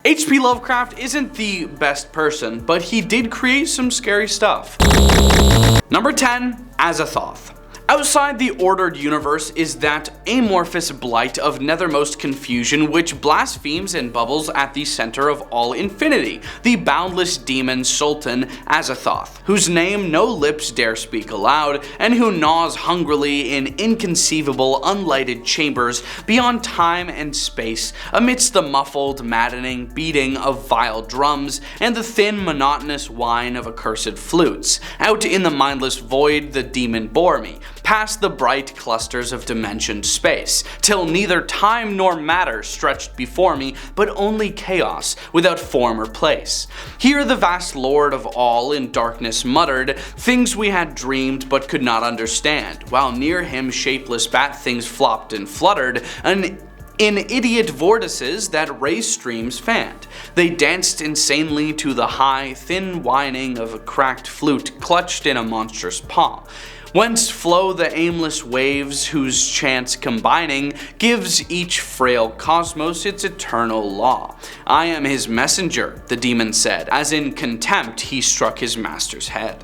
H.P. Lovecraft isn't the best person, but he did create some scary stuff. Number 10. Azathoth. Outside the ordered universe is that amorphous blight of nethermost confusion which blasphemes and bubbles at the center of all infinity, the boundless demon Sultan Azathoth, whose name no lips dare speak aloud, and who gnaws hungrily in inconceivable unlighted chambers beyond time and space, amidst the muffled, maddening beating of vile drums and the thin, monotonous whine of accursed flutes. Out in the mindless void the demon bore me, past the bright clusters of dimensioned space, till neither time nor matter stretched before me, but only chaos, without form or place. Here the vast Lord of all in darkness muttered things we had dreamed but could not understand, while near him shapeless bat things flopped and fluttered, in idiot vortices that race streams fanned. They danced insanely to the high, thin whining of a cracked flute clutched in a monstrous paw, whence flow the aimless waves whose chance combining gives each frail cosmos its eternal law. I am his messenger, the demon said, as in contempt he struck his master's head.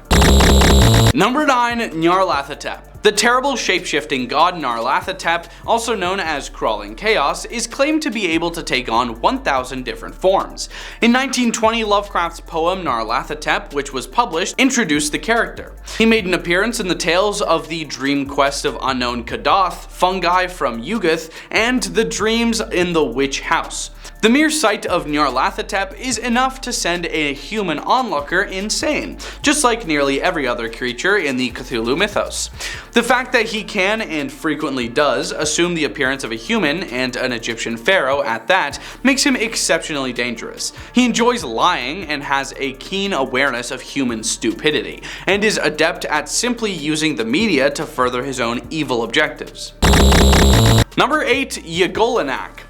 Number 9. Nyarlathotep. The terrible shapeshifting god Nyarlathotep, also known as Crawling Chaos, is claimed to be able to take on 1,000 different forms. In 1920, Lovecraft's poem Nyarlathotep, which was published, introduced the character. He made an appearance in the tales of the dream quest of unknown Kadath, fungi from Yog-Sothoth, and the dreams in the witch house. The mere sight of Nyarlathotep is enough to send a human onlooker insane, just like nearly every other creature in the Cthulhu mythos. The fact that he can, and frequently does, assume the appearance of a human, and an Egyptian pharaoh at that, makes him exceptionally dangerous. He enjoys lying and has a keen awareness of human stupidity, and is adept at simply using the media to further his own evil objectives. Number 8. Yogolanak.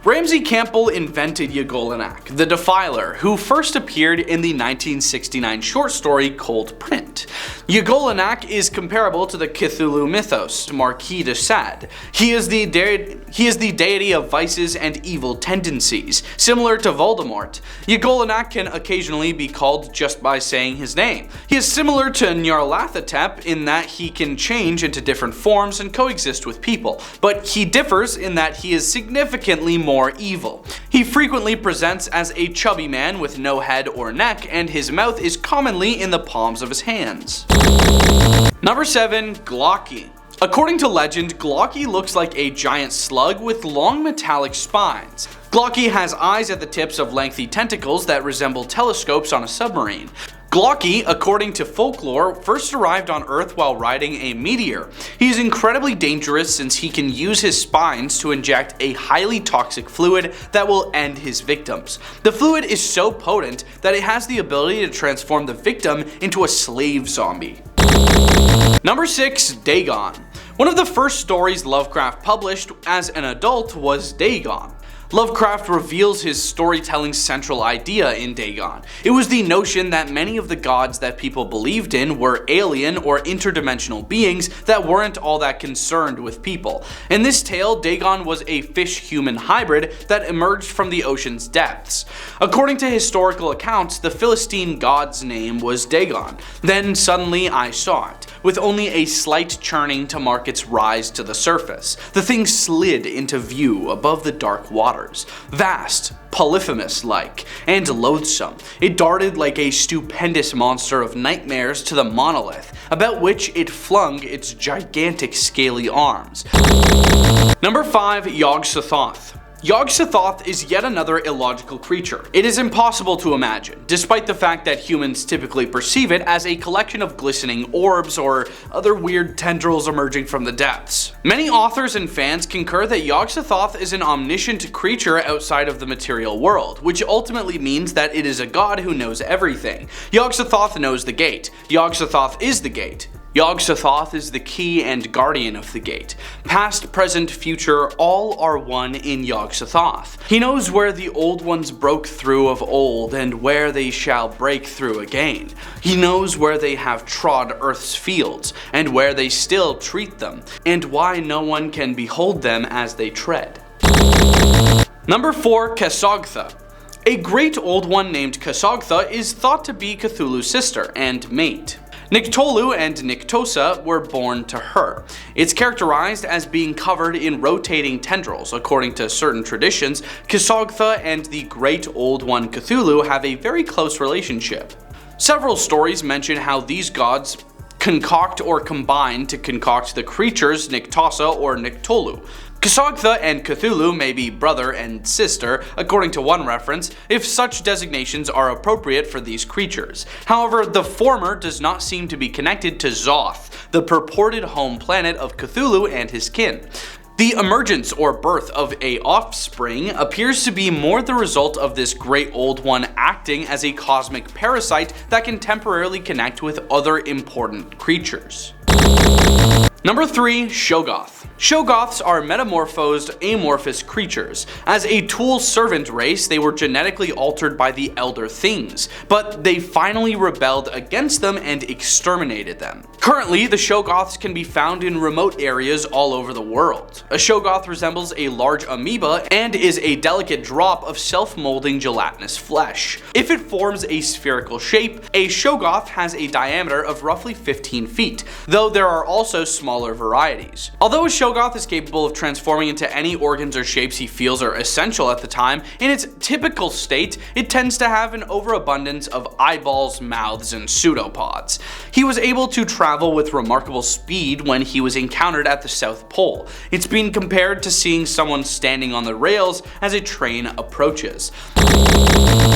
Ramsey Campbell invented Yogolanak, the Defiler, who first appeared in the 1969 short story Cold Print. Yogolanak is comparable to the Cthulhu mythos, Marquis de Sade. He is the deity of vices and evil tendencies, similar to Voldemort. Yogolanak can occasionally be called just by saying his name. He is similar to Nyarlathotep in that he can change into different forms and coexist with people, but he differs in that he is significantly more evil. He frequently presents as a chubby man with no head or neck, and his mouth is commonly in the palms of his hands. Number 7. Glaaki. According to legend, Glaaki looks like a giant slug with long metallic spines. Glaaki has eyes at the tips of lengthy tentacles that resemble telescopes on a submarine. Glaaki, according to folklore, first arrived on Earth while riding a meteor. He is incredibly dangerous since he can use his spines to inject a highly toxic fluid that will end his victims. The fluid is so potent that it has the ability to transform the victim into a slave zombie. Number 6. Dagon. One of the first stories Lovecraft published as an adult was Dagon. Lovecraft reveals his storytelling central idea in Dagon. It was the notion that many of the gods that people believed in were alien or interdimensional beings that weren't all that concerned with people. In this tale, Dagon was a fish-human hybrid that emerged from the ocean's depths. According to historical accounts, the Philistine god's name was Dagon. Then suddenly I saw it, with only a slight churning to mark its rise to the surface. The thing slid into view above the dark water. Vast, Polyphemus-like, and loathsome. It darted like a stupendous monster of nightmares to the monolith, about which it flung its gigantic scaly arms. Number 5. Yog-Sothoth. Yog-Sothoth is yet another illogical creature. It is impossible to imagine, despite the fact that humans typically perceive it as a collection of glistening orbs or other weird tendrils emerging from the depths. Many authors and fans concur that Yog-Sothoth is an omniscient creature outside of the material world, which ultimately means that it is a god who knows everything. Yog-Sothoth knows the gate. Yog-Sothoth is the gate. Yog-Sothoth is the key and guardian of the gate. Past, present, future, all are one in Yog-Sothoth. He knows where the old ones broke through of old and where they shall break through again. He knows where they have trod Earth's fields and where they still treat them, and why no one can behold them as they tread. Number 4. Kassogtha. A great old one named Kassogtha is thought to be Cthulhu's sister and mate. Nyarlathotep and Nyarlathotep were born to her. It's characterized as being covered in rotating tendrils. According to certain traditions, Kassogtha and the Great Old One Cthulhu have a very close relationship. Several stories mention how these gods concoct or combine to concoct the creatures Nyarlathotep or Nyarlathotep. Kassogtha and Cthulhu may be brother and sister, according to one reference, if such designations are appropriate for these creatures. However, the former does not seem to be connected to Zoth, the purported home planet of Cthulhu and his kin. The emergence or birth of a offspring appears to be more the result of this great old one acting as a cosmic parasite that can temporarily connect with other important creatures. Number 3. Shoggoth. Shoggoths are metamorphosed amorphous creatures. As a tool servant race, they were genetically altered by the Elder Things, but they finally rebelled against them and exterminated them. Currently, the Shoggoths can be found in remote areas all over the world. A Shoggoth resembles a large amoeba and is a delicate drop of self-molding gelatinous flesh. If it forms a spherical shape, a Shoggoth has a diameter of roughly 15 feet, though there are also smaller varieties. Although a Shoggoth is capable of transforming into any organs or shapes he feels are essential at the time, in its typical state, it tends to have an overabundance of eyeballs, mouths, and pseudopods. He was able to travel with remarkable speed when he was encountered at the South Pole. It's been compared to seeing someone standing on the rails as a train approaches.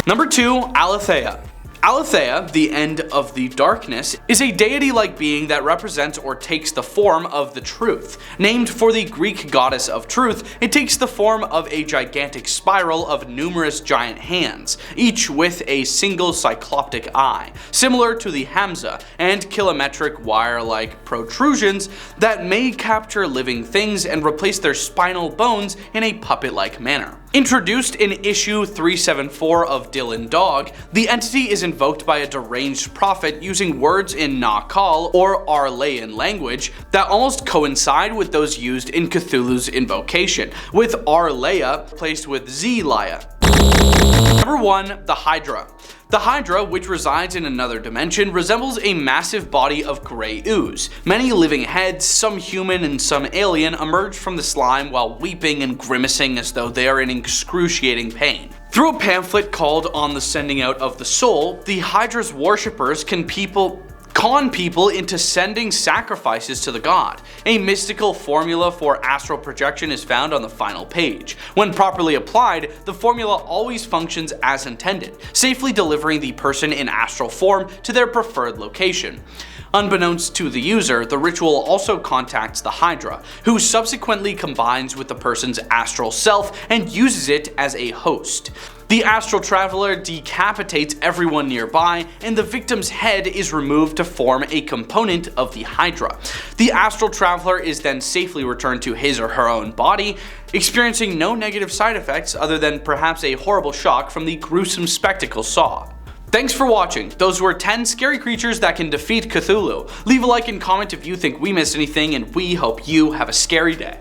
Number 2. Aletheia. Aletheia, the end of the darkness, is a deity-like being that represents or takes the form of the truth. Named for the Greek goddess of truth, it takes the form of a gigantic spiral of numerous giant hands, each with a single cycloptic eye, similar to the Hamza, and kilometric wire-like protrusions that may capture living things and replace their spinal bones in a puppet-like manner. Introduced in issue 374 of Dylan Dog, the entity is invoked by a deranged prophet using words in Nakal or Arlean language that almost coincide with those used in Cthulhu's invocation, with Arleia replaced with Zlaia. Number 1. The Hydra. The Hydra, which resides in another dimension, resembles a massive body of grey ooze. Many living heads, some human and some alien, emerge from the slime while weeping and grimacing as though they are in excruciating pain. Through a pamphlet called On the Sending Out of the Soul, the Hydra's worshippers con people into sending sacrifices to the god. A mystical formula for astral projection is found on the final page. When properly applied, the formula always functions as intended, safely delivering the person in astral form to their preferred location. Unbeknownst to the user, the ritual also contacts the Hydra, who subsequently combines with the person's astral self and uses it as a host. The astral traveler decapitates everyone nearby, and the victim's head is removed to form a component of the Hydra. The astral traveler is then safely returned to his or her own body, experiencing no negative side effects other than perhaps a horrible shock from the gruesome spectacle saw. Thanks for watching. Those were 10 scary creatures that can defeat Cthulhu. Leave a like and comment if you think we missed anything, and we hope you have a scary day.